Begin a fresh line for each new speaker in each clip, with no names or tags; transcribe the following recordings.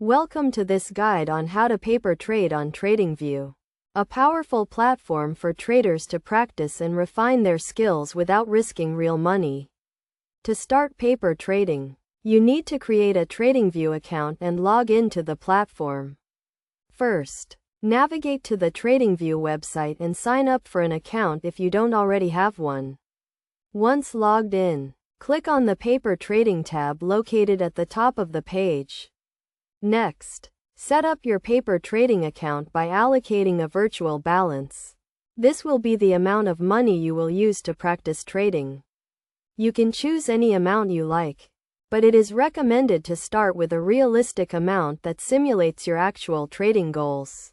Welcome to this guide on how to paper trade on TradingView, a powerful platform for traders to practice and refine their skills without risking real money. To start paper trading, you need to create a TradingView account and log into the platform. First, navigate to the TradingView website and sign up for an account if you don't already have one. Once logged in, click on the Paper Trading tab located at the top of the page. Next, set up your paper trading account by allocating a virtual balance. This will be the amount of money you will use to practice trading. You can choose any amount you like, but it is recommended to start with a realistic amount that simulates your actual trading goals.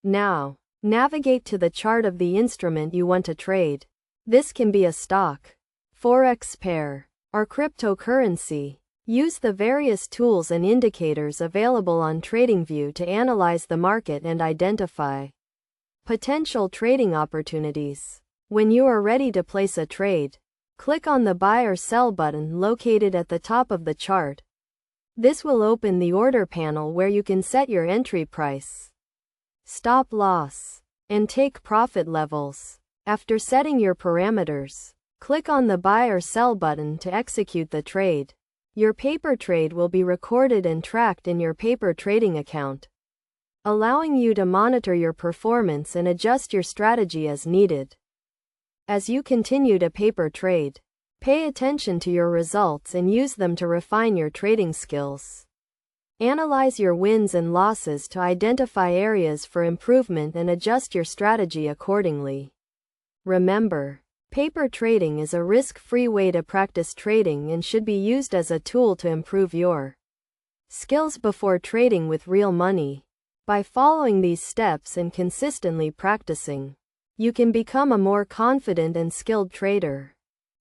Now, navigate to the chart of the instrument you want to trade. This can be a stock, forex pair, or cryptocurrency. Use the various tools and indicators available on TradingView to analyze the market and identify potential trading opportunities. When you are ready to place a trade, click on the Buy or Sell button located at the top of the chart. This will open the order panel where you can set your entry price, stop loss, and take profit levels. After setting your parameters, click on the Buy or Sell button to execute the trade. Your paper trade will be recorded and tracked in your paper trading account, allowing you to monitor your performance and adjust your strategy as needed. As you continue to paper trade, pay attention to your results and use them to refine your trading skills. Analyze your wins and losses to identify areas for improvement and adjust your strategy accordingly. Remember, paper trading is a risk-free way to practice trading and should be used as a tool to improve your skills before trading with real money. By following these steps and consistently practicing, you can become a more confident and skilled trader.